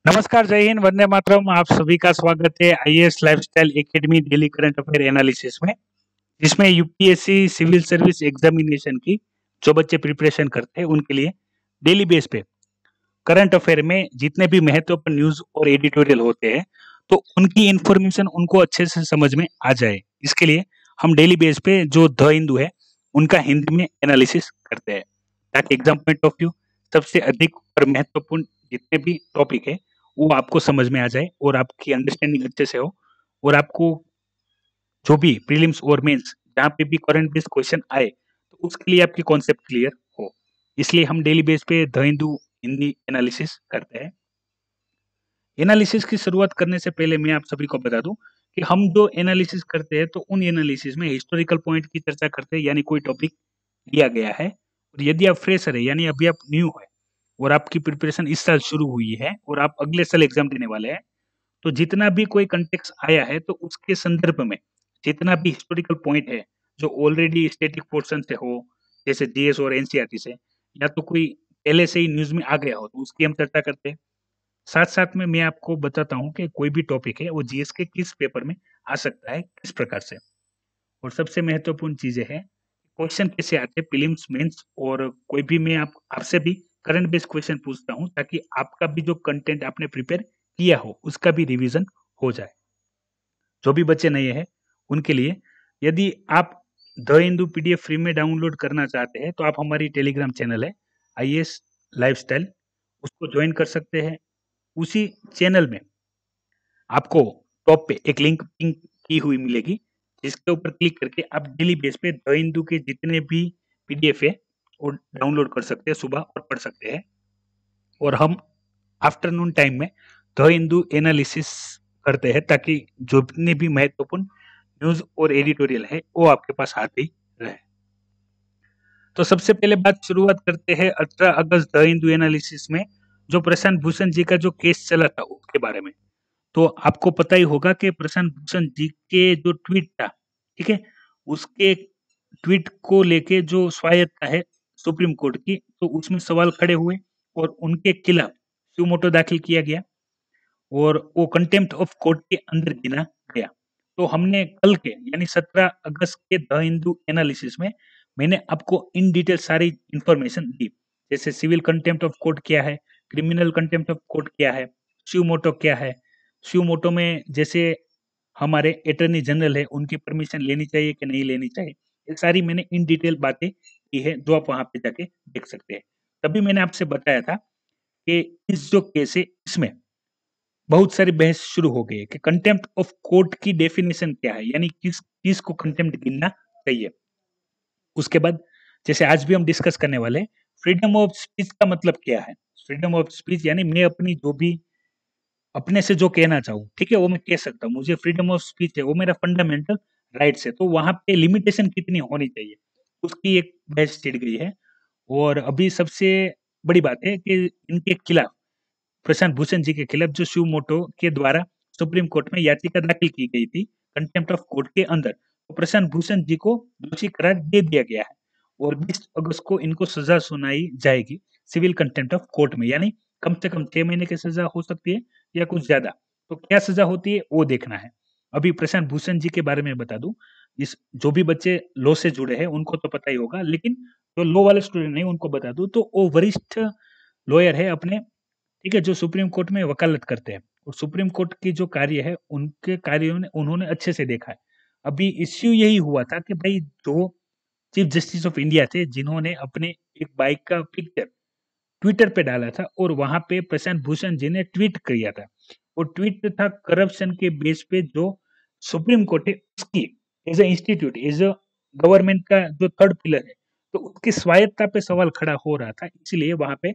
नमस्कार, जय हिंद, वंदे मातरम। आप सभी का स्वागत है IAS lifestyle academy daily current affair analysis में, जिसमें यूपीएससी सिविल सर्विस एग्जामिनेशन की जो बच्चे प्रिपरेशन करते हैं उनके लिए डेली बेस पे करंट अफेयर में जितने भी महत्वपूर्ण न्यूज और एडिटोरियल होते हैं, तो उनकी इंफॉर्मेशन उनको अच्छे से समझ में आ जाए। इसके लिए हम डेली बेस पे जो द हिंदू है उनका हिंदी में एनालिसिस करते हैं, ताकि एग्जाम पॉइंट ऑफ व्यू सबसे अधिक और महत्वपूर्ण जितने भी टॉपिक है वो आपको समझ में आ जाए और आपकी अंडरस्टैंडिंग अच्छे से हो, और आपको जो भी प्रीलिम्स और मेंस जहाँ पे भी करंट बेस्ड क्वेश्चन आए तो उसके लिए आपकी कॉन्सेप्ट क्लियर हो। इसलिए हम डेली बेस पे द हिंदू हिंदी एनालिसिस करते हैं। एनालिसिस की शुरुआत करने से पहले मैं आप सभी को बता दूं कि हम जो एनालिसिस करते हैं तो उन एनालिसिस में हिस्टोरिकल पॉइंट की चर्चा करते हैं, यानी कोई टॉपिक लिया गया है और यदि आप फ्रेशर है यानी अभी आप न्यू है और आपकी प्रिपरेशन इस साल शुरू हुई है और आप अगले साल एग्जाम देने वाले हैं, तो जितना भी कोई कंटेक्स्ट आया है तो उसके संदर्भ में जितना भी हिस्टोरिकल पॉइंट है जो ऑलरेडी स्टैटिक पोर्शन से हो, जैसे जीएस और एनसीईआरटी से, या तो कोई पहले से ही न्यूज में आ गया हो तो उसकी हम चर्चा करते हैं। साथ साथ में मैं आपको बताता हूँ कि कोई भी टॉपिक है वो जीएस के किस पेपर में आ सकता है, किस प्रकार से। और सबसे महत्वपूर्ण चीजें हैं क्वेश्चन कैसे आते हैं प्रीलिम्स मेंस, और कोई भी मैं आपसे भी करंट बेस्ड क्वेश्चन पूछता हूँ ताकि आपका भी जो कंटेंट आपने प्रिपेयर किया हो उसका भी रिवीजन हो जाए। जो भी बच्चे नए हैं उनके लिए, यदि आप द हिंदू पीडीएफ फ्री में डाउनलोड करना चाहते हैं तो आप हमारी टेलीग्राम चैनल है आईएएस लाइफस्टाइल, उसको ज्वाइन कर सकते हैं। उसी चैनल में आपको टॉप पे एक लिंक पिन की हुई मिलेगी, जिसके ऊपर क्लिक करके आप डेली बेस पे द हिंदू के जितने भी पीडीएफ है वो डाउनलोड कर सकते हैं सुबह और पढ़ सकते हैं। और हम आफ्टरनून टाइम में द हिंदू एनालिसिस करते हैं ताकि जितने भी महत्वपूर्ण न्यूज और एडिटोरियल है वो आपके पास आते ही रहे। तो सबसे पहले बात शुरुआत करते हैं 18 अगस्त द हिंदू एनालिसिस में जो प्रशांत भूषण जी का जो केस चला था उसके बारे में। तो आपको पता ही होगा कि प्रशांत भूषण जी के जो ट्वीट था, ठीक है, उसके ट्वीट को लेके जो स्वायत्ता है सुप्रीम कोर्ट की, तो उसमें सवाल खड़े हुए और उनके खिलाफ सुमोटो दाखिल किया गया और वो कंटेम्प्ट ऑफ कोर्ट के अंदर गिना गया। तो हमने कल के यानी 17 अगस्त के द हिंदू एनालिसिस में मैंने आपको इन डिटेल सारी इंफॉर्मेशन दी, जैसे सिविल कंटेम्प्ट ऑफ कोर्ट क्या है, क्रिमिनल कंटेम्प्ट ऑफ कोर्ट क्या है, सुमोटो क्या है। सुमोटो में जैसे हमारे अटॉर्नी जनरल है उनकी परमिशन लेनी चाहिए कि नहीं लेनी चाहिए, ये सारी मैंने इन डिटेल बातें की है जो आप वहां पे जाके देख सकते हैं। तभी मैंने आपसे बताया था कि इस जो केस है इसमें बहुत सारी बहस शुरू हो गई है कि कंटेम्प्ट ऑफ कोर्ट की डेफिनेशन क्या है, यानी किस चीज को कंटेम्प्ट गिनना चाहिए। उसके बाद जैसे आज भी हम डिस्कस करने वाले हैं, फ्रीडम ऑफ स्पीच का मतलब क्या है। फ्रीडम ऑफ स्पीच यानी मैं अपनी जो भी अपने से जो कहना चाहूँ, ठीक है, वो मैं कह सकता हूँ। मुझे फ्रीडम ऑफ स्पीच है, वो मेरा फंडामेंटल राइट्स है, तो वहाँ पे लिमिटेशन कितनी होनी चाहिए, उसकी एक बहस छिड़ गई है। और अभी सबसे बड़ी बात है कि इनके खिलाफ, प्रशांत भूषण जी के खिलाफ जो सुमोटो के द्वारा सुप्रीम कोर्ट में याचिका दाखिल की गई थी कंटेम्प्ट ऑफ कोर्ट के अंदर, तो प्रशांत भूषण जी को दोषी करार दे दिया गया है और 20 अगस्त को इनको सजा सुनाई जाएगी सिविल कंटेम्प्ट ऑफ कोर्ट में, यानी कम से कम 6 महीने की सजा हो सकती है या कुछ ज्यादा। तो क्या सजा होती है वो देखना है। अभी प्रशांत भूषण जी के बारे में बता दूं, इस जो भी बच्चे लॉ से जुड़े हैं उनको तो पता ही होगा, लेकिन जो लॉ वाले स्टूडेंट नहीं उनको बता दूं तो वो वरिष्ठ लॉयर है अपने, ठीक है, जो सुप्रीम कोर्ट में वकालत करते हैं और सुप्रीम कोर्ट की जो कार्य है उनके कार्यों ने उन्होंने अच्छे से देखा है। अभी इश्यू यही हुआ था कि भाई दो चीफ जस्टिस ऑफ इंडिया थे जिन्होंने अपने एक बाइक का पिक्चर ट्विटर पे डाला था और वहां पे प्रशांत भूषण जी ने ट्वीट किया था। वो ट्वीट था करप्शन के बेस पे जो सुप्रीम कोर्ट है उसकी as a institute, as a government का जो थर्ड पिलर है, तो उसकी स्वायत्ता पे सवाल खड़ा हो रहा था, इसलिए वहां पे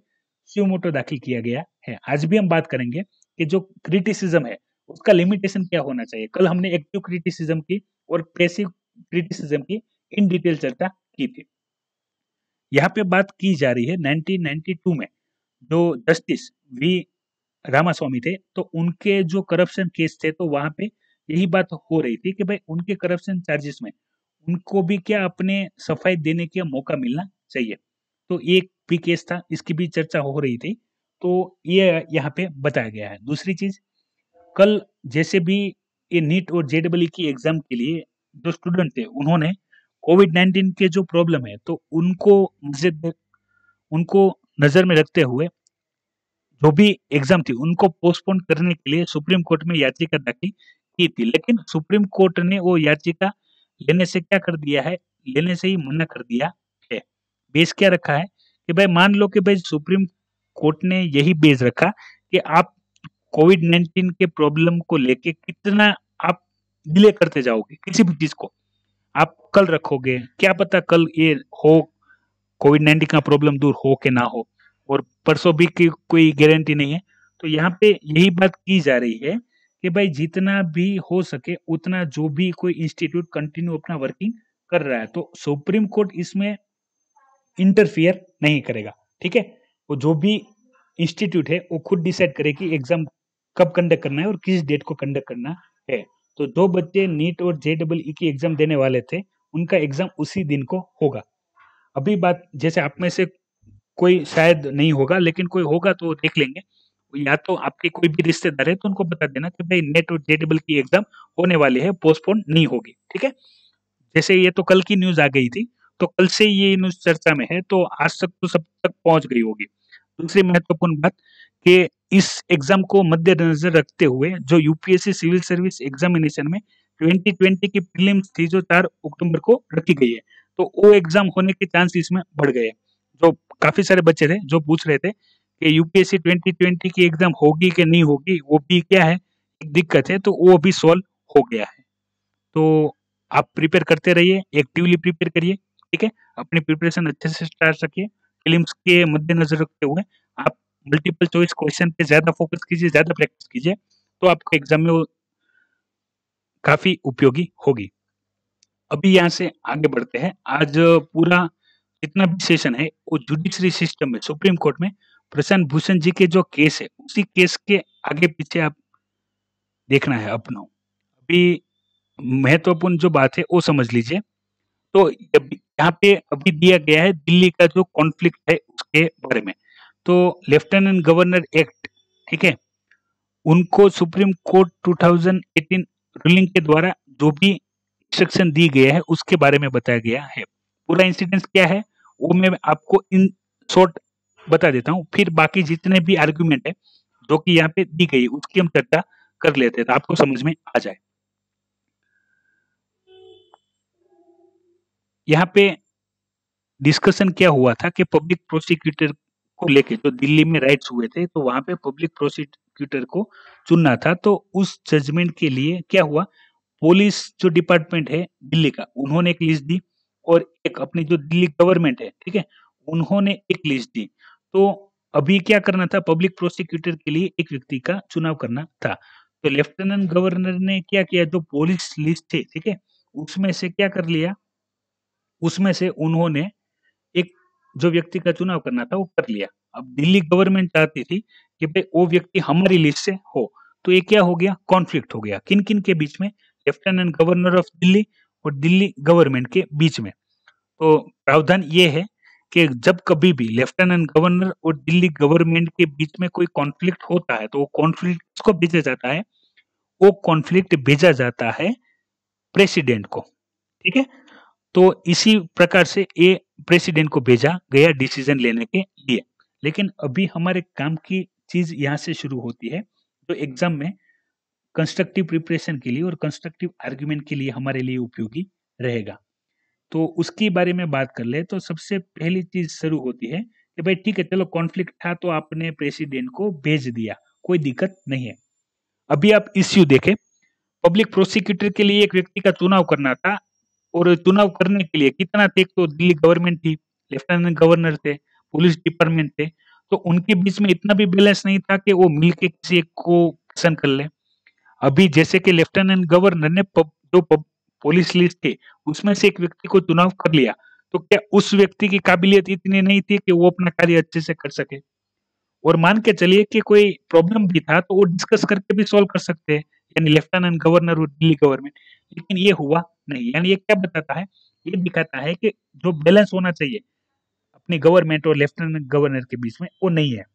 सुमोटो दाखिल किया गया है। आज भी हम बात करेंगे कि जो क्रिटिसिज्म है उसका लिमिटेशन क्या होना चाहिए। कल हमने एक्टिव क्रिटिसिज्म की और पैसिव क्रिटिसिज्म की इन डिटेल चर्चा की थी। यहाँ पे बात की जा रही है 1992 में जो जस्टिस वी रामास्वामी थे, तो उनके जो करप्शन केस थे तो वहां पे यही बात हो रही थी कि भाई उनके करप्शन चार्जेस में उनको भी क्या अपने सफाई देने का मौका मिलना चाहिए। तो एक भी केस था, इसकी भी चर्चा हो रही थी। तो ये यहाँ पे बताया गया है। दूसरी चीज़, कल जैसे भी ये नीट और जेईई की एग्ज़ाम के लिए जो स्टूडेंट थे, उन्होंने कोविड-19 के जो प्रॉब्लम है, तो उनको नज़र में रखते हुए जो भी एग्ज़ाम थी, उनको पोस्टपोन करने के लिए सुप्रीम कोर्ट में याचिका दाखिल की थी। लेकिन सुप्रीम कोर्ट ने वो याचिका लेने से क्या कर दिया है, लेने से ही मना कर दिया है। बेस क्या रखा है कि भाई मान लो कि भाई सुप्रीम कोर्ट ने यही बेस रखा कि आप कोविड-19 के प्रॉब्लम को लेके कितना आप डिले करते जाओगे, किसी भी चीज़ को। आप कल रखोगे, क्या पता कल ये हो, कोविड-19 का प्रॉब्लम दूर हो के ना हो, और परसों भी की कोई गारंटी नहीं है। तो यहाँ पे यही बात की जा रही है कि भाई जितना भी हो सके उतना जो भी कोई इंस्टीट्यूट कंटिन्यू अपना वर्किंग कर रहा है, तो सुप्रीम कोर्ट इसमें इंटरफियर नहीं करेगा, ठीक है? वो जो भी इंस्टीट्यूट है वो खुद डिसाइड करे कि एग्ज़ाम कब कंडक्ट करना है और किस डेट को कंडक्ट करना है। तो जो बच्चे नीट और जेईई की एग्ज़ाम देने वाले थे, उनका एग्ज़ाम उसी दिन को होगा। अभी बात, जैसे आप में से कोई शायद नहीं होगा, लेकिन कोई होगा तो देख लेंगे। या तो आपके कोई भी रिश्तेदार है तो उनको बता देना कि भाई नेट और जेईई की एग्ज़ाम होने वाली है, पोस्टपोन नहीं होगी, ठीक है? जैसे ये तो कल की न्यूज़ आ गई थी, तो कल से ये न्यूज़ चर्चा में है, तो आज तक तो सब तक पहुँच गई होगी। दूसरी महत्वपूर्ण बात कि इस एग्ज़ाम को मद्देनज़र रखते हुए जो यूपीएससी सिविल सर्विस एग्ज़ामिनेशन में 2020 की प्रीलिम्स थी जो 4 अक्टूबर को रखी गई है, तो वो एग्ज़ाम होने के चांस इसमें बढ़ गए हैं। जो काफ़ी सारे बच्चे थे जो पूछ रहे थे कि यूपीएससी 2020 की एग्ज़ाम होगी कि नहीं होगी, वो भी क्या है, एक दिक्कत है, तो वो भी सॉल्व हो गया है। तो आप प्रिपेयर करते रहिए, एक्टिवली प्रिपेयर करिए, ठीक है? अपनी प्रिपरेशन अच्छे से स्टार्ट रखिए। प्रीलिम्स के मद्देनज़र रखते हुए आप मल्टीपल चॉइस क्वेश्चन पे ज़्यादा फोकस कीजिए, ज़्यादा प्रैक्टिस कीजिए, तो आपको एग्ज़ाम में वो काफ़ी उपयोगी होगी। अभी यहाँ से आगे बढ़ते हैं। आज पूरा जितना भी सेशन है, वो जुडिशरी सिस्टम में, सुप्रीम कोर्ट में प्रशांत भूषण जी के जो केस है, उसी केस के आगे-पीछे आप देखना है अपनों। अभी महत्वपूर्ण जो बात है, वो समझ लीजिए। तो यहाँ पे अभी दिया गया है दिल्ली का जो कॉन्फ्लिक्ट है उसके बारे में। तो लेफ्टिनेंट गवर्नर एक्ट, ठीक है? उनको सुप्रीम कोर्ट 2018 रूलिंग के द्वारा जो भी इंस्ट्रक्शन दी गई है उसके बारे में बताया गया है। पूरा इंसिडेंस क्या है वो मैं आपको इन शॉर्ट बता देता हूँ, फिर बाकी जितने भी आर्गुमेंट है जो कि यहाँ पे दी गई उसकी हम चर्चा कर लेते हैं, तो आपको समझ में आ जाए। यहाँ पे डिस्कशन क्या हुआ था कि पब्लिक प्रोसिक्यूटर को लेके जो दिल्ली में राइट्स हुए थे, तो वहाँ पे पब्लिक प्रोसिक्यूटर को चुनना था। तो उस जजमेंट के लिए क्या हुआ, पुलिस जो डिपार्टमेंट है दिल्ली का, उन्होंने एक लिस्ट दी, और एक अपनी जो दिल्ली गवर्नमेंट है, ठीक है? उन्होंने एक लिस्ट दी। तो अभी क्या करना था, पब्लिक प्रोसिक्यूटर के लिए एक व्यक्ति का चुनाव करना था। तो लेफ्टिनेंट गवर्नर ने क्या किया, जो पुलिस लिस्ट थी, ठीक है? उसमें से क्या कर लिया, उसमें से उन्होंने एक जो व्यक्ति का चुनाव करना था वो कर लिया। अब दिल्ली गवर्नमेंट चाहती थी कि भई वो व्यक्ति हमारी लिस्ट से हो, तो ये क्या हो गया, कॉन्फ्लिक्ट हो गया। किन-किन के बीच में? लेफ्टिनेंट गवर्नर ऑफ दिल्ली और दिल्ली गवर्नमेंट के बीच में। तो प्रावधान ये है कि जब कभी भी लेफ्टिनेंट गवर्नर और दिल्ली गवर्नमेंट के बीच में कोई कॉन्फ्लिक्ट होता है, तो वो कॉन्फ्लिक्ट किसको भेजा जाता है? वो कॉन्फ्लिक्ट भेजा जाता है प्रेसिडेंट को, ठीक है? तो इसी प्रकार से ये प्रेसिडेंट को भेजा गया डिसीजन लेने के लिए। लेकिन अभी हमारे काम की चीज़ यहाँ से शुरू होती है, जो एग्ज़ाम में कंस्ट्रक्टिव प्रिपरेशन के लिए और कंस्ट्रक्टिव आर्गुमेंट के लिए हमारे लिए उपयोगी रहेगा। तो उसके बारे में बात कर ले, तो सबसे पहली चीज़ शुरू होती है कि भाई ठीक है, चलो कॉन्फ्लिक्ट था तो आपने प्रेसिडेंट को भेज दिया, कोई दिक्कत नहीं है। अभी आप इश्यू देखें, पब्लिक प्रोसिक्यूटर के लिए एक व्यक्ति का चुनाव करना था, और चुनाव करने के लिए कितना थे, एक तो दिल्ली गवर्नमेंट थी, लेफ्टिनेंट गवर्नर थे, पुलिस डिपार्टमेंट थे, तो उनके बीच में इतना भी बैलेंस नहीं था कि वो मिलके किसी एक को पसंद कर ले। अभी जैसे कि लेफ्टिनेंट गवर्नर ने पुलिस लिस्ट थी, उसमें से एक व्यक्ति को चुनाव कर लिया, तो क्या उस व्यक्ति की काबिलियत इतनी नहीं थी कि वो अपना कार्य अच्छे से कर सके? और मान के चलिए कि कोई प्रॉब्लम भी था, तो वो डिस्कस करके भी सॉल्व कर सकते हैं, यानी लेफ्टिनेंट गवर्नर और दिल्ली गवर्नमेंट। लेकिन ये हुआ नहीं, यानी ये क्या बताता है? ये दिखाता है कि जो बैलेंस होना चाहिए अपनी गवर्नमेंट और लेफ्टिनेंट गवर्नर के बीच में, वो नहीं है।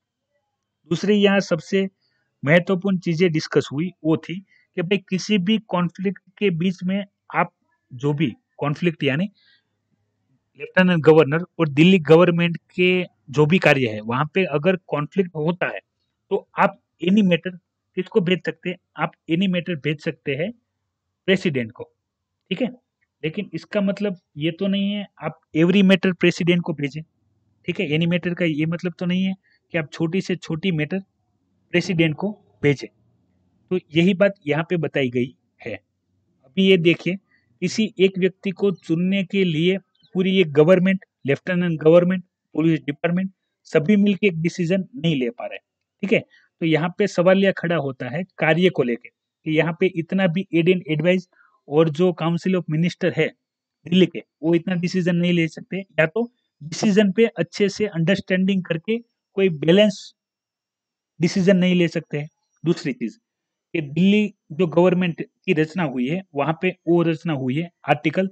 दूसरी यहाँ सबसे महत्वपूर्ण चीजें डिस्कस हुई वो थी कि भाई किसी भी कॉन्फ्लिक्ट के बीच में आप जो भी कॉन्फ्लिक्ट यानी लेफ्टिनेंट गवर्नर और दिल्ली गवर्नमेंट के जो भी कार्य है वहां पे अगर कॉन्फ्लिक्ट होता है तो आप एनी मैटर किसको भेज सकते हैं, आप एनी मैटर भेज सकते हैं प्रेसिडेंट को, ठीक है। लेकिन इसका मतलब ये तो नहीं है आप एवरी मैटर प्रेसिडेंट को भेजें, ठीक है। एनी मैटर का ये मतलब तो नहीं है कि आप छोटी से छोटी मैटर प्रेसिडेंट को भेजें। तो यही बात यहाँ पे बताई गई है। अभी ये देखिए, किसी एक व्यक्ति को चुनने के लिए पूरी एक government, lieutenant government, police department सभी मिलकर एक डिसीजन नहीं ले पा रहे, ठीक है। तो यहाँ पे सवाल यह खड़ा होता है कार्य को लेके कि यहाँ पे इतना भी एड एंड एडवाइस और जो काउंसिल ऑफ मिनिस्टर है दिल्ली के वो इतना डिसीजन नहीं ले सकते, या तो डिसीजन पे अच्छे से अंडरस्टैंडिंग करके कोई बैलेंस डिसीजन नहीं ले सकते हैं। दूसरी चीज कि दिल्ली जो गवर्नमेंट की रचना हुई है वहां पे वो रचना हुई है आर्टिकल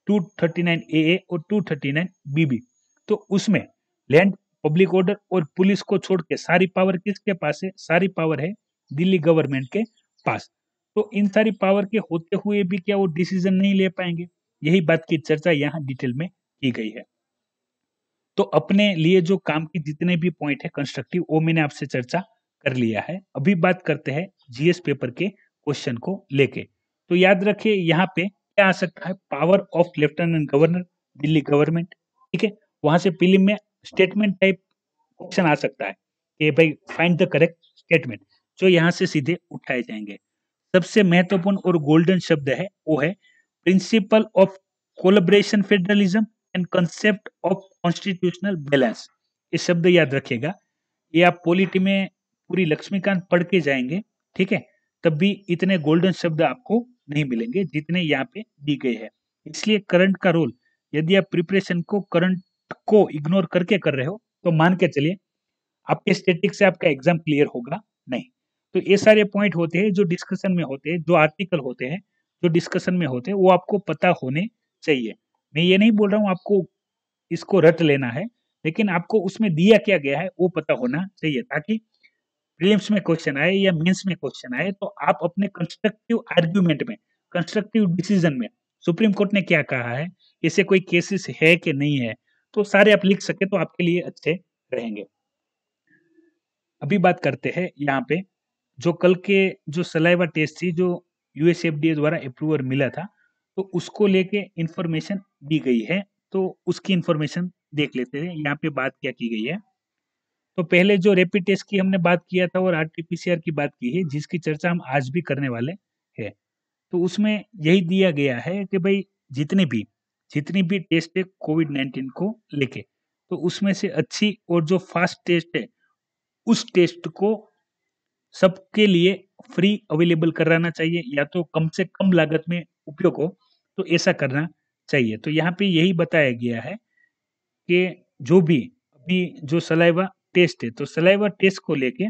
239 ए और 239 बीबी। तो उसमें लैंड, पब्लिक ऑर्डर और पुलिस को छोड़ के सारी पावर किसके पास है, सारी पावर है दिल्ली गवर्नमेंट के पास। तो इन सारी पावर के होते हुए भी क्या वो डिसीजन नहीं ले पाएंगे, यही बात की चर्चा यहाँ डिटेल में की गई है। तो अपने लिए जो काम की जितने भी पॉइंट है कंस्ट्रक्टिव वो मैंने आपसे चर्चा कर लिया है। अभी बात करते हैं जीएस पेपर के क्वेश्चन को लेके। तो याद रखिए यहाँ पे क्या आ सकता है, power of lieutenant governor Delhi government, ठीक है। वहां से प्रीलिम में स्टेटमेंट टाइप क्वेश्चन आ सकता है कि भाई फाइंड द करेक्ट स्टेटमेंट, जो यहाँ से सीधे उठाए जाएंगे। सबसे महत्वपूर्ण और गोल्डन शब्द है वो है principle of collaboration federalism and concept of constitutional balance. ये शब्द याद रखिएगा, ये आप पॉलिटी में पूरी लक्ष्मीकांत पढ़ के जाएंगे, ठीक है। तब भी इतने गोल्डन शब्द आपको नहीं मिलेंगे जितने यहाँ पे दी गए हैं। इसलिए करंट का रोल, यदि आप प्रिपरेशन को करंट को इग्नोर करके कर रहे हो तो मान के चलिए आपके स्टैटिक से आपका एग्जाम क्लियर होगा नहीं। तो ये सारे पॉइंट होते हैं जो डिस्कशन में होते हैं, जो आर्टिकल होते हैं जो डिस्कशन में होते हैं वो आपको पता होने चाहिए। मैं ये नहीं बोल रहा हूँ आपको इसको रट लेना है, लेकिन आपको उसमें दिया क्या गया है वो पता होना चाहिए, ताकि प्रीलिम्स में क्वेश्चन आए या मेंस में क्वेश्चन आए तो आप अपने कंस्ट्रक्टिव आर्ग्यूमेंट में, कंस्ट्रक्टिव डिसीजन में सुप्रीम कोर्ट ने क्या कहा है, इससे कोई केसेस है कि नहीं है, तो सारे आप लिख सके तो आपके लिए अच्छे रहेंगे। अभी बात करते हैं यहाँ पे जो कल के जो सलाइवा टेस्ट थी जो यूएसएफडीए द्वारा अप्रूवल मिला था, तो उसको लेके इंफॉर्मेशन दी गई है। तो उसकी इंफॉर्मेशन देख लेते हैं यहाँ पे बात क्या की गई है। तो पहले जो रैपिड टेस्ट की हमने बात किया था और आरटीपीसीआर की बात की है जिसकी चर्चा हम आज भी करने वाले हैं। तो उसमें यही दिया गया है कि भाई जितनी भी टेस्ट है कोविड-19 को लेके, तो उसमें से अच्छी और जो फास्ट टेस्ट है उस टेस्ट को सबके लिए फ्री अवेलेबल कराना चाहिए, या तो कम से कम लागत में उपयोग हो तो ऐसा करना चाहिए। तो यहाँ पे यही बताया गया है कि जो भी अभी जो सलाइवा टेस्ट है, तो सलाइवा टेस्ट को लेके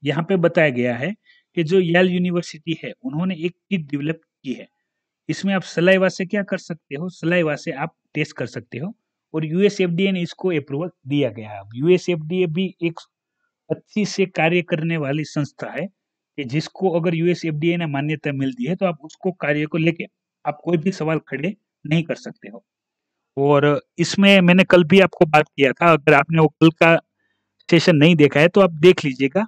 यहाँ पे बताया गया है कि जो येल यूनिवर्सिटी है उन्होंने एक किट डेवलप की है। इसमें आप सलाइवा से क्या कर सकते हो, सलाइवा से आप टेस्ट कर सकते हो और यूएसएफडीए ने इसको अप्रूवल दिया गया है। अब यूएसएफडीए भी एक अच्छी से कार्य करने वाली संस्था है कि जिसको अगर यूएसएफडीए ने मान्यता मिल दी है तो आप उसको कार्य को लेके आप कोई भी सवाल खड़े नहीं कर सकते हो। और इसमें मैंने कल भी आपको बात किया था, अगर आपने वो कल का सेशन नहीं देखा है तो आप देख लीजिएगा।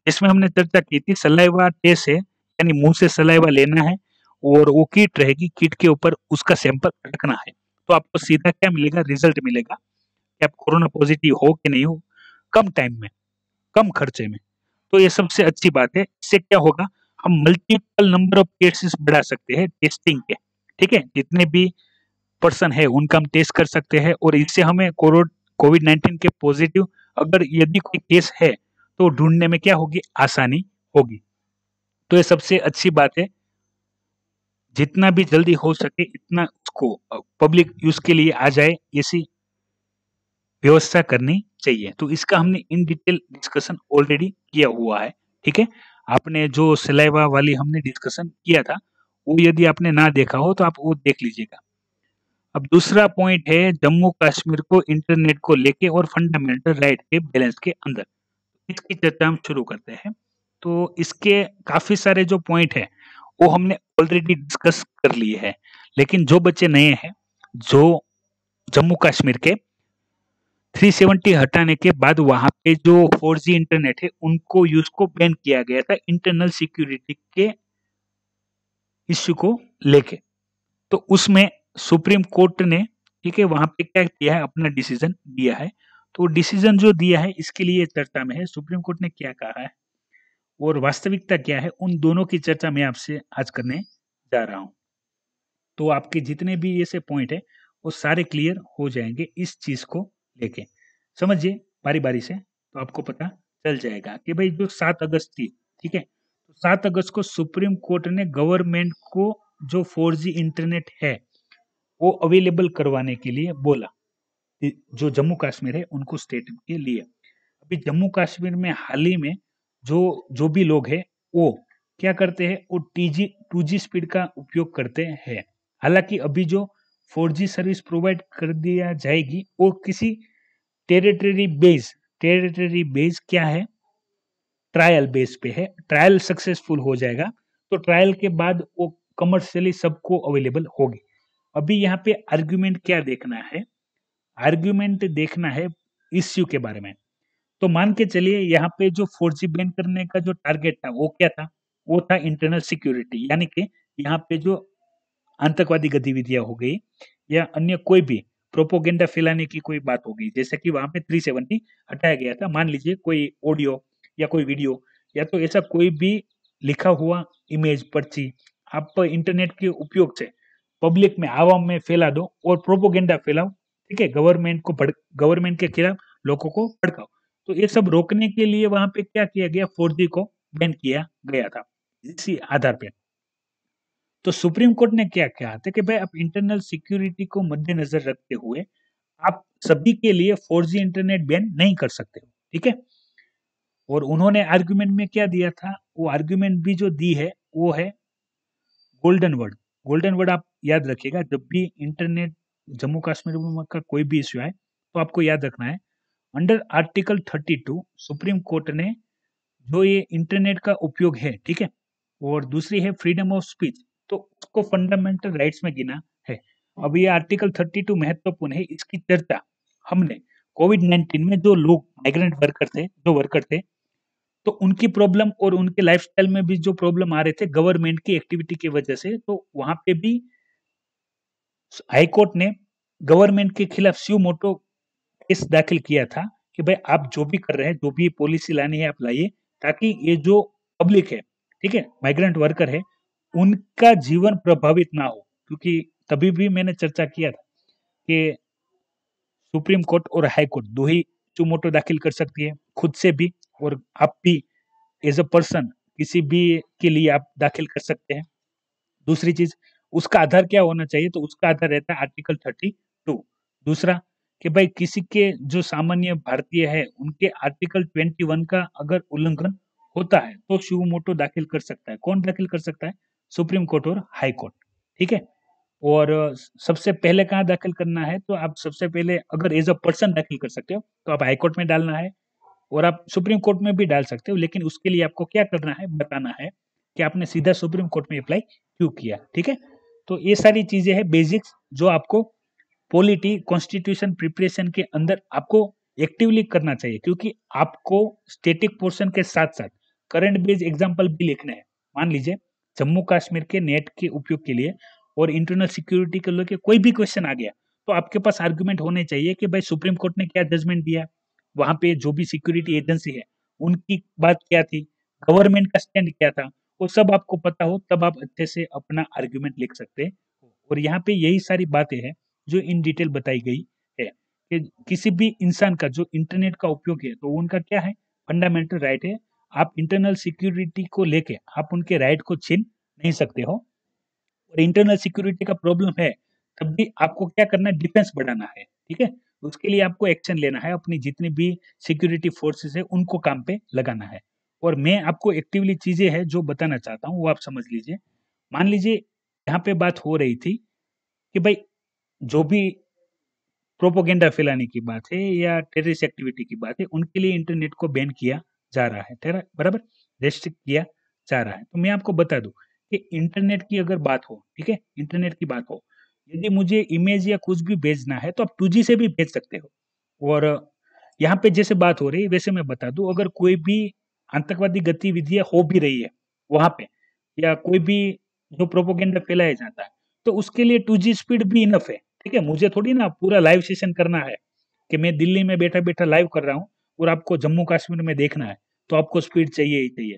इसमें हमने चर्चा की थी सलाइवा टेस्ट है, यानी मुंह से सलाइवा लेना है और वो किट रहेगी, किट के ऊपर उसका सैंपल रखना है। तो आपको सीधा क्या मिलेगा, रिजल्ट मिलेगा कि आप कोरोना पॉजिटिव हो कि नहीं हो, कम टाइम में, कम खर्चे में। तो ये सबसे अच्छी बात है। इससे क्या होगा, हम मल्टीपल नंबर ऑफ केसेस बढ़ा सकते हैं टेस्टिंग के, ठीक है। जितने भी पर्सन है उनका हम टेस्ट कर सकते हैं और इससे हमें कोविड-19 के पॉजिटिव अगर यदि कोई केस है तो ढूंढने में क्या होगी, आसानी होगी। तो ये सबसे अच्छी बात है, जितना भी जल्दी हो सके इतना उसको पब्लिक यूज के लिए आ जाए ऐसी व्यवस्था करनी चाहिए। तो इसका हमने इन डिटेल डिस्कशन ऑलरेडी किया हुआ है, ठीक है। आपने जो सलाइवा वाली हमने डिस्कशन किया था वो यदि आपने ना देखा हो तो आप वो देख लीजिएगा। अब दूसरा पॉइंट है जम्मू कश्मीर को इंटरनेट को लेके और फंडामेंटल राइट के बैलेंस के अंदर। इसकी चर्चा हम शुरू करते हैं। तो इसके काफ़ी सारे जो पॉइंट हैं, वो हमने ऑलरेडी डिस्कस कर लिए हैं। लेकिन जो बच्चे नए हैं, जो जम्मू-कश्मीर के 370 हटाने के बाद वहाँ पे जो 4G इंटरनेट है, उनको यूज़ को बैन किया गया था इंटरनल सिक्योरिटी के इश्यू को लेके। तो उसमें सुप्रीम कोर्ट ने, ठीक है, वहाँ पे क्या किया है, अपना डिसीजन दिया है। तो डिसीजन जो दिया है, इसके लिए चर्चा में है, सुप्रीम कोर्ट ने क्या कहा है और वास्तविकता क्या है, उन दोनों की चर्चा मैं आपसे आज करने जा रहा हूँ। तो आपके जितने भी ऐसे पॉइंट है, वो सारे क्लियर हो जाएँगे इस चीज़ को लेके। समझिए बारी-बारी से, तो आपको पता चल जाएगा कि भई जो 7 अगस्त थी, ठीक है? तो 7 अगस्त को सुप्रीम कोर्ट ने गवर्नमेंट को जो 4G इंटरनेट है, वो अवेलेबल करवाने के लिए बोला। जो जम्मू कश्मीर है, उनको स्टेट के लिए। अभी जम्मू कश्मीर में हाल ही में जो जो भी लोग हैं, वो क्या करते हैं, वो 2G स्पीड का उपयोग करते हैं। हालाँकि अभी जो 4G सर्विस प्रोवाइड कर दिया जाएगी, वो किसी टेरिटरी बेस क्या है, ट्रायल बेस पे है। ट्रायल सक्सेसफुल हो जाएगा, तो ट्रायल के बाद वो कमर्शियली सबको अवेलेबल होगी। अभी यहाँ पे आर्गुमेंट क्या देखना है, आर्गुमेंट देखना है इश्यू के बारे में। तो मान के चलिए यहाँ पे जो 4G बैन करने का जो टारगेट था, वो क्या था? वो था इंटरनल सिक्योरिटी, यानी कि यहाँ पे जो आतंकवादी गतिविधियाँ हो गई या अन्य कोई भी प्रोपेगेंडा फैलाने की कोई बात हो गई, जैसे कि वहाँ पे 370 हटाया गया था। मान लीजिए कोई ऑडियो या कोई वीडियो या तो ऐसा कोई भी लिखा हुआ इमेज, पर्ची आप इंटरनेट के उपयोग से पब्लिक में, आवाम में फैला दो और प्रोपेगेंडा फैलाओ, ठीक है? गवर्नमेंट के खिलाफ लोगों को भड़काओ। तो ये सब रोकने के लिए वहाँ पे क्या किया गया, 4G को बैन किया गया था, इसी आधार पे। तो सुप्रीम कोर्ट ने क्या कहा था कि भाई आप इंटरनल सिक्योरिटी को मद्देनजर रखते हुए आप सभी के लिए 4G इंटरनेट बैन नहीं कर सकते हो, ठीक है? और उन्होंने आर्गुमेंट में क्या दिया था, वो आर्गुमेंट भी जो दी है, वो है गोल्डन वर्ड। गोल्डन वर्ड आप याद रखिएगा, जब भी इंटरनेट जम्मू कश्मीर में का कोई भी इश्यू आए, तो आपको याद रखना है, अंडर आर्टिकल 32 सुप्रीम कोर्ट ने जो ये इंटरनेट का उपयोग है, ठीक है? और दूसरी है फ्रीडम ऑफ स्पीच, तो उसको फंडामेंटल राइट्स में गिना है। अब ये आर्टिकल 32 महत्वपूर्ण है, इसकी चर्चा हमने कोविड-19 में जो लोग माइग्रेंट वर्कर थे, जो वर्कर थे, तो उनकी प्रॉब्लम और उनके लाइफ़स्टाइल में भी जो प्रॉब्लम आ रहे थे गवर्नमेंट की एक्टिविटी की वजह से, तो वहाँ पे भी हाई कोर्ट ने गवर्नमेंट के खिलाफ सुओ मोटो केस दाखिल किया था कि भाई आप जो भी कर रहे हैं, जो भी पॉलिसी लानी है आप लाइए, ताकि ये जो पब्लिक है, ठीक है? माइग्रेंट वर्कर है, उनका जीवन प्रभावित ना हो। क्योंकि तभी भी मैंने चर्चा किया था कि सुप्रीम कोर्ट और हाई कोर्ट 2 ही सुओ मोटो दाखिल कर सकती है, खुद से भी और आप भी एज़ अ पर्सन किसी भी के लिए आप दाखिल कर सकते हैं। दूसरी चीज़, उसका आधार क्या होना चाहिए? तो उसका आधार रहता है आर्टिकल 32। दूसरा कि भाई किसी के जो सामान्य भारतीय है, उनके आर्टिकल 21 का अगर उल्लंघन होता है, तो सुओ मोटो दाखिल कर सकता है। कौन दाखिल कर सकता है? सुप्रीम कोर्ट और हाई कोर्ट, ठीक है? और सबसे पहले कहाँ दाखिल करना है? तो आप सबसे पहले अगर एज़ अ पर्सन दाखिल कर सकते हो, तो आप हाई कोर्ट में डालना है और आप सुप्रीम कोर्ट में भी डाल सकते हो, लेकिन उसके लिए आपको क्या करना है, बताना है कि आपने सीधा सुप्रीम कोर्ट में अप्लाई क्यों किया, ठीक है? तो ये सारी चीज़ें हैं बेसिक्स, जो आपको पॉलिटी कॉन्स्टिट्यूशन प्रिपरेशन के अंदर आपको एक्टिवली करना चाहिए, क्योंकि आपको स्टैटिक पोर्शन के साथ-साथ करंट बेस्ड एग्ज़ाम्पल भी लिखने हैं। मान लीजिए जम्मू कश्मीर के नेट के उपयोग के लिए और इंटरनल सिक्योरिटी को लेके कोई भी क्वेश्चन आ गया, तो आपके पास आर्गुमेंट होने चाहिए कि भाई सुप्रीम कोर्ट ने क्या जजमेंट दिया, वहाँ पे जो भी सिक्योरिटी एजेंसी है, उनकी बात क्या थी, गवर्नमेंट का स्टैंड क्या था, वो सब आपको पता हो, तब आप अच्छे से अपना आर्गुमेंट लिख सकते हैं। और यहाँ पे यही सारी बातें हैं जो इन डिटेल बताई गई है कि किसी भी इंसान का जो इंटरनेट का उपयोग है, तो उनका क्या है, फंडामेंटल राइट है। आप इंटरनल सिक्योरिटी को लेके आप उनके राइट को छीन नहीं सकते हो। और इंटरनल सिक्योरिटी का प्रॉब्लम है, तब भी आपको क्या करना है, डिफेंस बढ़ाना है, ठीक है? उसके लिए आपको एक्शन लेना है, अपनी जितनी भी सिक्योरिटी फोर्सेस है, उनको काम पे लगाना है। और मैं आपको एक्टिवली चीज़ें हैं जो बताना चाहता हूँ, वो आप समझ लीजिए। मान लीजिए यहाँ पे बात हो रही थी कि भाई जो भी प्रोपेगेंडा फैलाने की बात है या टेररिस्ट एक्टिविटी की बात है, उनके लिए इंटरनेट को बैन किया जा रहा है, तेरा बराबर रेस्ट्रिक्ट किया जा रहा है। तो मैं आपको बता दूं कि इंटरनेट की अगर बात हो, ठीक है, इंटरनेट की बात हो, यदि मुझे इमेज या कुछ भी भेजना है तो आप 2G से भी भेज सकते हो। और यहाँ पे जैसे बात हो रही है वैसे मैं बता दूं, अगर कोई भी आतंकवादी गतिविधियां हो भी रही है वहां पे, या कोई भी जो प्रोपोगेंडा फैलाया जाता है, तो उसके लिए 2G स्पीड भी इनफ है। ठीक है, मुझे थोड़ी ना पूरा लाइव सेशन करना है कि मैं दिल्ली में बैठा बैठा लाइव कर रहा हूँ और आपको जम्मू कश्मीर में देखना है, तो आपको स्पीड चाहिए ही चाहिए।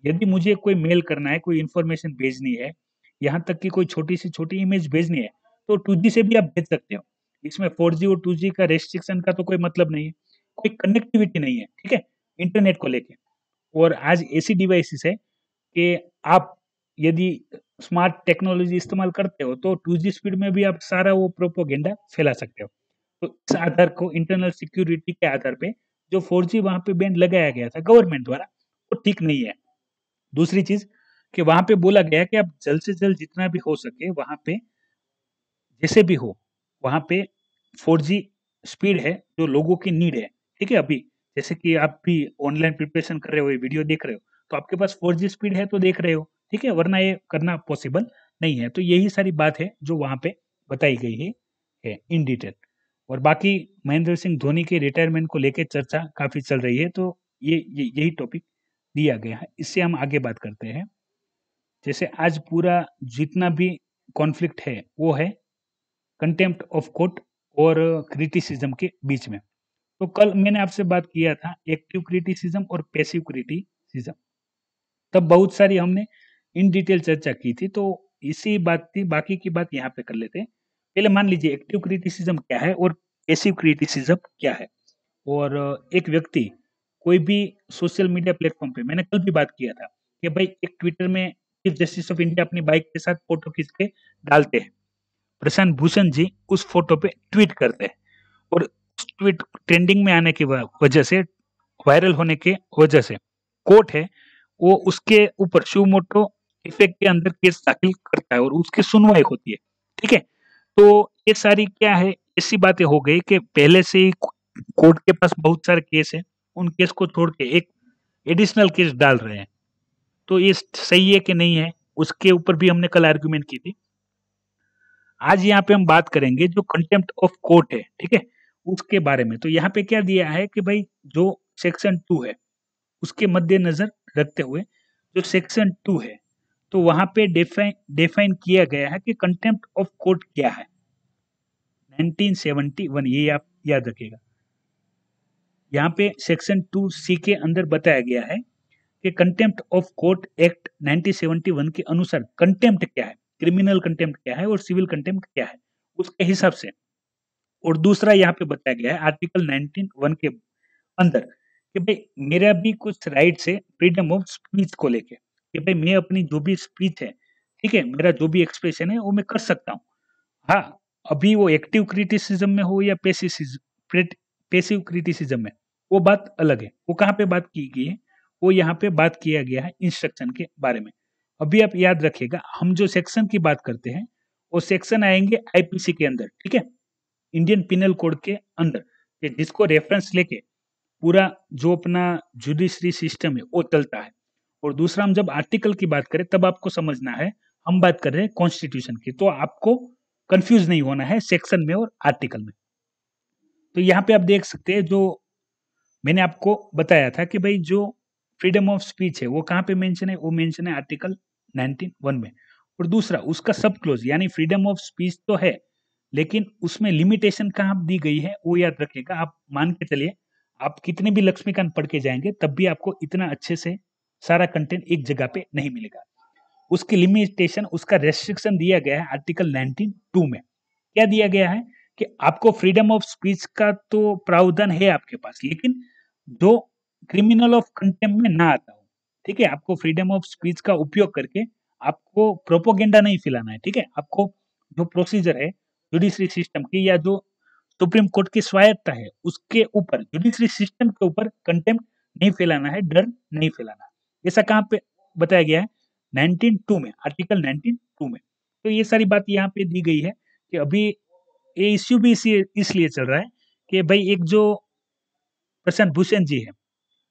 यदि मुझे कोई मेल करना है, कोई इन्फॉर्मेशन भेजनी है, यहाँ तक कि कोई छोटी से छोटी इमेज भेजनी है, तो 2G से भी आप भेज सकते हो। इसमें 4G और 2G का रेस्ट्रिक्शन का तो कोई मतलब नहीं है, कोई कनेक्टिविटी नहीं है, ठीक है, इंटरनेट को लेके। और आज ऐसी डिवाइसेस है कि आप यदि स्मार्ट टेक्नोलॉजी इस्तेमाल करते हो तो 2G स्पीड में भी आप सारा वो प्रोपोगेंडा फैला सकते हो। तो इस आधार को इंटरनल सिक्योरिटी के आधार पे जो 4G वहाँ पे बैंड लगाया गया था गवर्नमेंट द्वारा, वो ठीक नहीं है। दूसरी चीज़ कि वहाँ पे बोला गया कि आप जल्द से जल्द जितना भी हो सके वहाँ पे जैसे भी हो, वहाँ पे 4G स्पीड है जो लोगों की नीड है, ठीक है? अभी जैसे कि आप भी ऑनलाइन प्रिपरेशन कर रहे हो, ये वीडियो देख रहे हो, तो आपके पास 4G स्पीड है तो देख रहे हो, ठीक है? वरना ये करना पॉसिबल नहीं है। तो यही सारी बात है जो वहाँ पे बताई गई है इन डिटेल। और बाकी महेंद्र सिंह धोनी के रिटायरमेंट को लेके चर्चा काफ़ी चल रही है, तो यही टॉपिक दिया गया है। इससे हम आगे बात करते हैं। जैसे आज पूरा जितना भी कॉन्फ्लिक्ट है, वो है कंटेम्प्ट ऑफ कोर्ट और क्रिटिसिज्म के बीच में। तो कल मैंने आपसे बात किया था एक्टिव क्रिटिसिज्म और पैसिव क्रिटिसिज्म। तब बहुत सारी हमने इन डिटेल चर्चा की थी, तो इसी बात थी, बाकी की बात यहाँ पे कर लेते हैं। पहले मान लीजिए एक्टिव क्रिटिसिज्म क्या है और पैसिव क्रिटिसिज्म क्या है। और एक व्यक्ति कोई भी सोशल मीडिया प्लेटफॉर्म पे, मैंने कल भी बात किया था कि भाई एक ट्विटर में चीफ जस्टिस ऑफ इंडिया अपनी बाइक के साथ फोटो खींच के डालते हैं, प्रशांत भूषण जी उस फोटो पे ट्वीट करते हैं और उस ट्वीट ट्रेंडिंग में आने की वजह से, वायरल होने के वजह से कोर्ट है वो उसके ऊपर सुमोटो इफेक्ट के अंदर केस दाखिल करता है और उसकी सुनवाई होती है। ठीक है, तो ये सारी क्या है, ऐसी बातें हो गई कि पहले से ही कोर्ट के पास बहुत सारे केस है, उन केस को छोड़ के एक एडिशनल केस डाल रहे हैं। तो ये सही है कि नहीं है, उसके ऊपर भी हमने कल आर्गुमेंट की थी। आज यहाँ पे हम बात करेंगे जो कंटेम्प्ट ऑफ कोर्ट है, ठीक है, उसके बारे में। तो यहाँ पे क्या दिया है कि भाई जो सेक्शन 2 है उसके मद्देनजर रखते हुए, जो सेक्शन 2 है तो वहां पे डिफाइन किया गया है कि कंटेम्प्ट ऑफ कोर्ट क्या है। 1971, ये आप याद रखिएगा। यहाँ पे सेक्शन 2C के अंदर बताया गया है कि कंटेम्प्ट ऑफ कोर्ट एक्ट 1971 के अनुसार कंटेम्प्ट क्या है, क्रिमिनल कंटेम्प्ट क्या है और सिविल कंटेम्प्ट क्या है, उसके हिसाब से। और दूसरा यहाँ पे बताया गया है आर्टिकल 19(1) के अंदर कि भाई मेरा भी कुछ राइट्स है फ्रीडम ऑफ स्पीच को लेके, कि भाई मैं अपनी जो भी स्पीच है, ठीक है, मेरा जो भी एक्सप्रेशन है वो मैं कर सकता हूँ। हाँ, अभी वो एक्टिव क्रिटिसिज्म में हो या पैसिव क्रिटिसिज्म में, वो बात अलग है। वो कहाँ पे बात की गई है, वो यहाँ पे बात किया गया है इंस्ट्रक्शन के बारे में। अभी आप याद रखिएगा, हम जो सेक्शन की बात करते हैं वो सेक्शन आएंगे आईपीसी के अंदर, ठीक है, इंडियन पिनल कोड के अंदर, कि जिसको रेफरेंस लेके पूरा जो अपना जुडिशरी सिस्टम है वो चलता है। और दूसरा, हम जब आर्टिकल की बात करें तब आपको समझना है हम बात कर रहे हैं कॉन्स्टिट्यूशन की, तो आपको कंफ्यूज नहीं होना है सेक्शन में और आर्टिकल में। तो यहाँ पे आप देख सकते हैं जो मैंने आपको बताया था कि भाई जो फ्रीडम ऑफ स्पीच है वो कहाँ पे मेंशन है, वो मेंशन है आर्टिकल 19(1) में। और दूसरा उसका सब क्लोज, यानी फ्रीडम ऑफ स्पीच तो है लेकिन उसमें लिमिटेशन कहाँ दी गई है वो याद रखिएगा। आप मान के चलिए, आप कितने भी लक्ष्मीकांत पढ़ के जाएंगे तब भी आपको इतना अच्छे से सारा कंटेंट एक जगह पे नहीं मिलेगा। उसकी लिमिटेशन, उसका रेस्ट्रिक्शन दिया गया है आर्टिकल 19(2) में। क्या दिया गया है कि आपको फ्रीडम ऑफ स्पीच का तो प्रावधान है आपके पास, लेकिन जो क्रिमिनल ऑफ कंटेम्प्ट में ना आता हो, ठीक है, आपको फ्रीडम ऑफ स्पीच का उपयोग करके आपको प्रोपोगेंडा नहीं फैलाना है, ठीक है, आपको जो प्रोसीजर है जुडिशरी सिस्टम की या जो सुप्रीम कोर्ट की स्वायत्ता है उसके ऊपर, जुडिशरी सिस्टम के ऊपर कंटेम्प्ट नहीं फैलाना है, डर नहीं फैलाना है। ऐसा कहाँ पे बताया गया है, 19(2) में, आर्टिकल 19(2) में। तो ये सारी बात यहाँ पे दी गई है कि अभी ये इश्यू भी इसलिए चल रहा है कि भाई एक जो प्रशांत भूषण जी है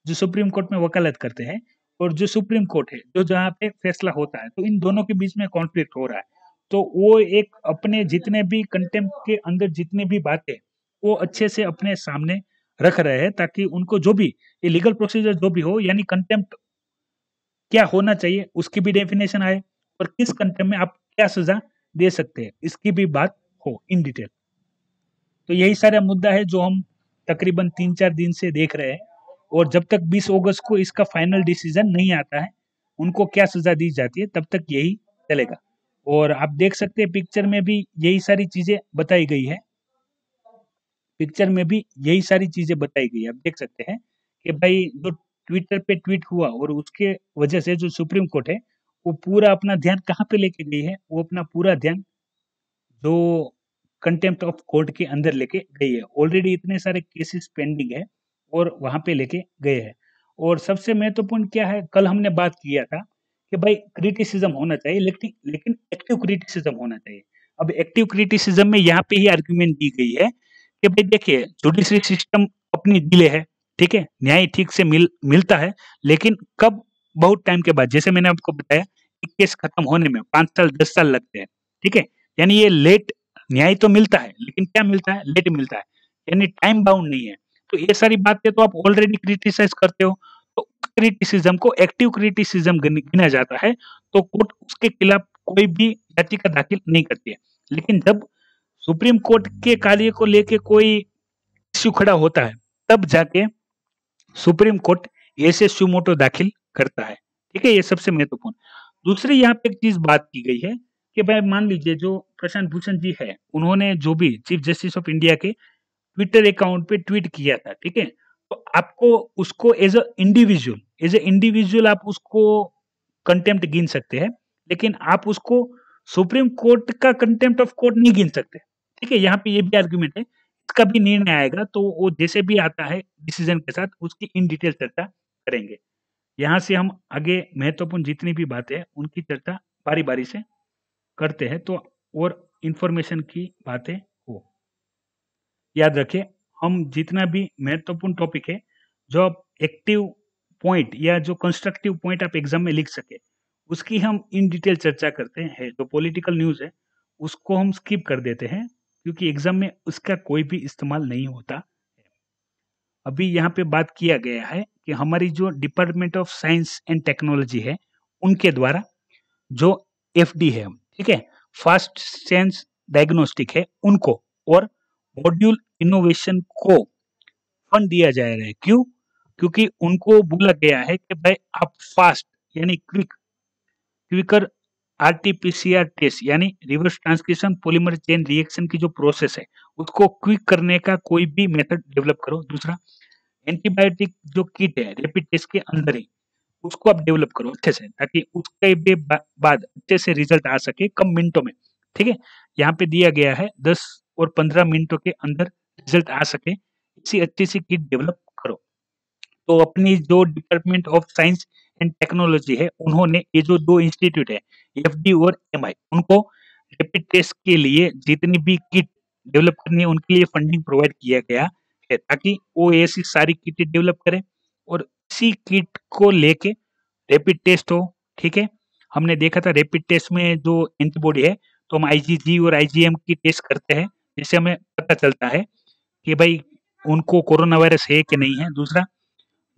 जो सुप्रीम कोर्ट में वकालत करते हैं और जो सुप्रीम कोर्ट है, जो जहाँ पे फैसला होता है, तो इन दोनों के बीच में कॉन्फ्लिक्ट हो रहा है। तो वो एक अपने जितने भी कंटेम्प्ट के अंदर जितने भी बातें, वो अच्छे से अपने सामने रख रहे हैं ताकि उनको जो भी ये लीगल प्रोसीजर जो भी हो, यानी कंटेम्प्ट क्या होना चाहिए उसकी भी डेफिनेशन आए और किस कंटेम्प्ट में आप क्या सजा दे सकते हैं, इसकी भी बात हो इन डिटेल। तो यही सारा मुद्दा है जो हम तकरीबन 3-4 दिन से देख रहे हैं और जब तक 20 अगस्त को इसका फाइनल डिसीजन नहीं आता है, उनको क्या सज़ा दी जाती है, तब तक यही चलेगा। और आप देख सकते हैं पिक्चर में भी यही सारी चीज़ें बताई गई है। पिक्चर में भी यही सारी चीज़ें बताई गई है। आप देख सकते हैं कि भाई जो ट्विटर पे ट्वीट हुआ और उसके वजह से जो सुप्रीम कोर्ट है, वो पूरा अपना ध्यान कहाँ पे लेके गई है, वो अपना पूरा ध्यान जो कंटेम्प्ट ऑफ कोर्ट के अंदर लेके गई है। ऑलरेडी इतने सारे केसेस पेंडिंग है और वहाँ पे लेके गए हैं। और सबसे महत्वपूर्ण क्या है, कल हमने बात किया था कि भाई क्रिटिसिज्म होना चाहिए लेकिन एक्टिव क्रिटिसिज्म होना चाहिए। अब एक्टिव क्रिटिसिज्म में यहाँ पे ही आर्गुमेंट दी गई है कि भाई देखिए जुडिशरी सिस्टम अपनी डिले है, ठीक है? न्याय ठीक से मिलता है, लेकिन कब? बहुत टाइम के बाद। जैसे मैंने आपको बताया कि केस खत्म होने में 5 साल 10 साल लगते हैं, ठीक है? यानी ये लेट न्याय तो मिलता है, लेकिन क्या मिलता है? लेट मिलता है, यानी टाइम बाउंड नहीं है। तो ये सारी बातें तो आप ऑलरेडी क्रिटिसाइज़ करते हो, तो क्रिटिसिज्म को एक्टिव क्रिटिसिज्म गिना जाता है, तो कोर्ट उसके खिलाफ कोई भी याचिका दाखिल नहीं करती है। लेकिन जब सुप्रीम कोर्ट के कार्य को लेके कोई इश्यू खड़ा होता है, तब जाके सुप्रीम कोर्ट ऐसे सुमोटो दाखिल करता है, ठीक है? ये सबसे महत्वपूर्ण। दूसरी यहाँ पे एक चीज़ बात की गई है कि भाई मान लीजिए जो प्रशांत भूषण जी है, उन्होंने जो भी चीफ जस्टिस ऑफ इंडिया के ट्विटर अकाउंट पे ट्वीट किया था, ठीक है? तो आपको उसको एज़ अ इंडिविजुअल आप उसको कंटेम्प्ट गिन सकते हैं, लेकिन आप उसको सुप्रीम कोर्ट का कंटेम्प्ट ऑफ कोर्ट नहीं गिन सकते, ठीक है? यहाँ पे ये भी आर्गुमेंट है। इसका भी निर्णय आएगा तो वो जैसे भी आता है डिसीजन के साथ उसकी इन डिटेल चर्चा करेंगे। यहाँ से हम आगे महत्वपूर्ण जितनी भी बातें हैं, उनकी चर्चा बारी-बारी से करते हैं तो और इन्फॉर्मेशन की बातें हो। याद रखें, हम जितना भी महत्वपूर्ण टॉपिक है, जो आप एक्टिव पॉइंट या जो कंस्ट्रक्टिव पॉइंट आप एग्ज़ाम में लिख सकें, उसकी हम इन डिटेल चर्चा करते हैं। जो पॉलिटिकल न्यूज़ है, उसको हम स्किप कर देते हैं, क्योंकि एग्ज़ाम में उसका कोई भी इस्तेमाल नहीं होता। अभी यहाँ पे बात किया गया है कि हमारी जो department of science and technology है, उनके द्वारा जो एफडी है, ठीक है? फास्ट सेंस डायग्नोस्टिक है, उनको और मॉड्यूल इनोवेशन को फंड दिया जा रहा है। क्यों? क्योंकि उनको बोला गया है कि भाई आप फास्ट यानी क्विकर आरटी-पीसीआर टेस्ट यानी reverse transcription polymer chain reaction की जो प्रोसेस है, उसको क्विक करने का कोई भी मेथड डेवलप करो। दूसरा, एंटीबायोटिक जो किट है, रैपिड टेस्ट के अंदर ही, उसको आप डेवलप करो अच्छे से ताकि उसके भी बाद अच्छे से रिजल्ट आ सके कम मिनटों में, ठीक है? यहाँ पे दिया गया है 10 और 15 मिनटों के अंदर रिजल्ट आ सके, ऐसी अच्छी सी किट डेवलप करो। तो अपनी जो department of science and technology है, उन्होंने ये जो 2 इंस्टीट्यूट है, एफडी और एमआई, उनको रैपिड टेस्ट के लिए जितनी भी किट डेवलप करनी है, उनके लिए फंडिंग प्रोवाइड किया गया है ताकि वो ऐसी सारी किटें डेवलप करें और इसी किट को लेके रैपिड टेस्ट हो, ठीक है? हमने देखा था रैपिड टेस्ट में जो एंटीबॉडी है, तो हम आईजीजी और आईजीएम की टेस्ट करते हैं, जिससे हमें पता चलता है कि भाई उनको कोरोना वायरस है कि नहीं है। दूसरा,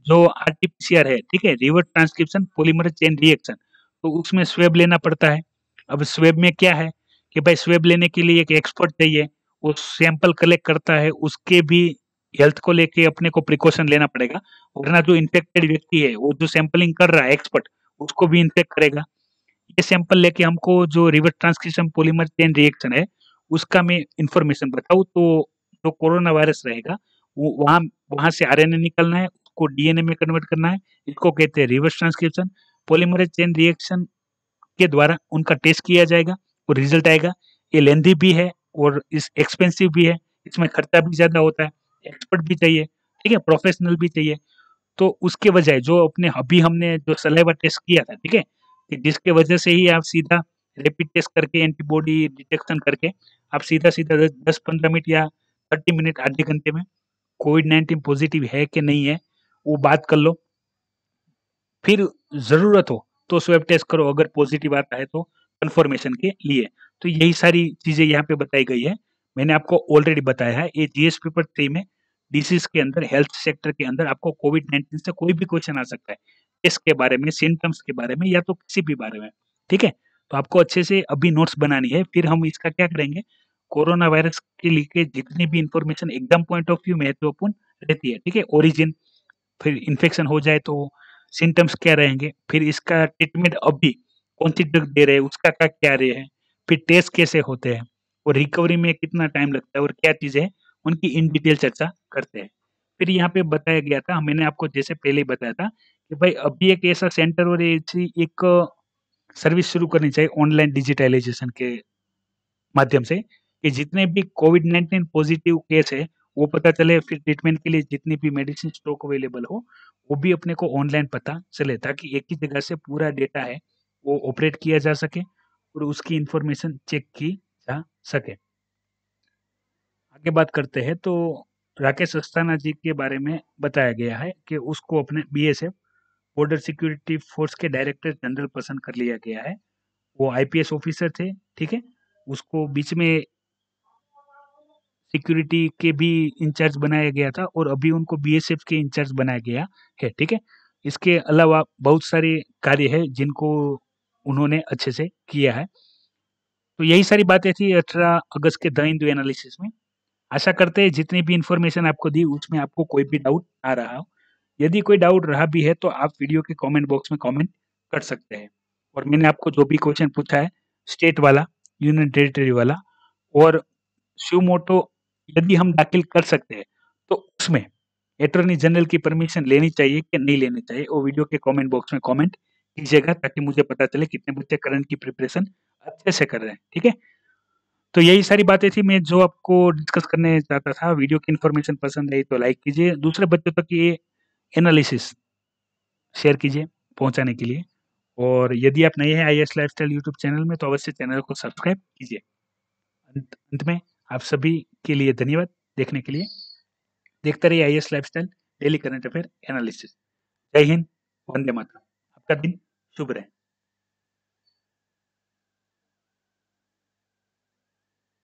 जो आरटी-पीसीआर है, ठीक है? Reverse transcription polymerase chain reaction, तो उसमें स्वैब लेना पड़ता है। अब स्वैब में क्या है कि भाई स्वैब लेने के लिए एक एक्सपर्ट चाहिए, वो सैंपल कलेक्ट करता है, उसके भी हेल्थ को लेके अपने को प्रिकॉशन लेना पड़ेगा, वरना जो इन्फेक्टेड व्यक्ति है, वो जो सैंपलिंग कर रहा है एक्सपर्ट, उसको भी इन्फेक्ट करेगा। ये सैंपल लेके हमको जो reverse transcription polymer chain reaction है, उसका मैं इन्फॉर्मेशन बताऊँ तो जो कोरोना वायरस रहेगा, वो वहाँ वहाँ से आरएनए निकलना है, उसको डीएनए में कन्वर्ट करना है, इसको कहते हैं reverse transcription. Polymerase chain reaction के द्वारा उनका टेस्ट किया जाएगा और रिजल्ट आएगा। ये लेंथी भी है और इस एक्सपेंसिव भी है, इसमें खर्चा भी ज़्यादा होता है, एक्सपर्ट भी चाहिए, ठीक है? प्रोफेशनल भी चाहिए। तो उसके बजाय जो अपने अभी हमने जो सलाइवा टेस्ट किया था, ठीक है? कि जिसके वजह से ही आप सीधा रैपिड टेस्ट करके एंटीबॉडी डिटेक्शन करके आप सीधा-सीधा 10-15 मिनट या 30 मिनट आधे घंटे में कोविड-19 पॉजिटिव है कि नहीं है, वो बात कर लो। फिर ज़रूरत हो तो स्वैब टेस्ट करो, अगर पॉजिटिव आता है तो कन्फर्मेशन के लिए। तो यही सारी चीज़ें यहाँ पे बताई गई है। मैंने आपको ऑलरेडी बताया है, ये जीएस पेपर 3 में डिसीज़ के अंदर, हेल्थ सेक्टर के अंदर आपको कोविड-19 से कोई भी क्वेश्चन आ सकता है। इसके बारे में, सिम्पटम्स के बारे में या तो किसी भी बारे में, ठीक है? तो आपको अच्छे से अभी नोट्स बनानी है, फिर हम इसका क्या करेंगे, कोरोना वायरस के लिए जितनी भी information exam point of view महत्वपूर्ण रहती है, ठीक है? ओरिजिन, फिर इन्फेक्शन हो जाए तो सिम्पटम्स क्या रहेंगे, फिर इसका ट्रीटमेंट अभी कौन-सी ड्रग दे रहे हैं, उसका क्या कार्य है, फिर टेस्ट कैसे होते हैं और रिकवरी में कितना टाइम लगता है और क्या चीज़ें हैं, उनकी इन डिटेल चर्चा करते हैं। फिर यहाँ पे बताया गया था, मैंने आपको जैसे पहले ही बताया था कि भाई अभी एक ऐसा सेंटर और ऐसी एक सर्विस शुरू करनी चाहिए ऑनलाइन डिजिटलाइज़ेशन के माध्यम से, कि जितने भी कोविड-19 पॉज़िटिव केस है, वो पता चले, फिर ट्रीटमेंट के लिए जितनी भी मेडिसिन स्टॉक अवेलेबल हो, वो भी अपने को ऑनलाइन पता चले, ताकि एक ही जगह से पूरा डेटा है, वो ऑपरेट किया जा सके और उसकी इन्फॉर्मेशन चेक की जा सके। आगे बात करते हैं तो राकेश अस्थाना जी के बारे में बताया गया है कि उसको अपने बीएसएफ, बॉर्डर सिक्योरिटी फोर्स के डायरेक्टर जनरल पसंद कर लिया गया है। वो आईपीएस ऑफिसर थे, ठीक है? उसको बीच में सिक्योरिटी के भी इंचार्ज बनाया गया था और अभी उनको बीएसएफ के इंचार्ज बनाया गया है, ठीक है? इसके अलावा बहुत सारे कार्य हैं जिनको उन्होंने अच्छे से किया है। तो यही सारी बातें थी 18 अगस्त के द हिंदू एनालिसिस में। आशा करते हैं जितनी भी इन्फॉर्मेशन आपको दी उसमें आपको कोई भी डाउट आ रहा हो। यदि कोई डाउट रहा भी है तो आप वीडियो के कमेंट बॉक्स में कमेंट कर सकते हैं। और मैंने आपको जो भी क्वेश्चन पूछा है, स्टेट वाला, यूनियन टेरिटरी वाला और सुमोटो मोटो यदि हम दाखिल कर सकते हैं, तो उसमें अटॉर्नी जनरल की परमिशन लेनी चाहिए कि नहीं लेनी चाहिए, वो वीडियो के कमेंट बॉक्स में कमेंट कीजिएगा, ताकि मुझे पता चले कितने बच्चे करंट की प्रिपरेशन अच्छे से कर रहे हैं, ठीक है? तो यही सारी बातें थी मैं जो आपको डिस्कस करने चाहता था। वीडियो की इन्फॉर्मेशन पसंद आई तो लाइक कीजिए, दूसरे बच्चों तक ये एनालिसिस शेयर कीजिए पहुँचाने के लिए। और यदि आप नए हैं आईएएस लाइफ़स्टाइल यूट्यूब चैनल में, तो अवश्य चैनल को सब्सक्राइब कीजिए। अंत में आप सभी के लिए धन्यवाद देखने के लिए। देखते रहिए IAS lifestyle daily current affair analysis. जय हिंद, वंदे मातरम। आपका दिन शुभ रहे।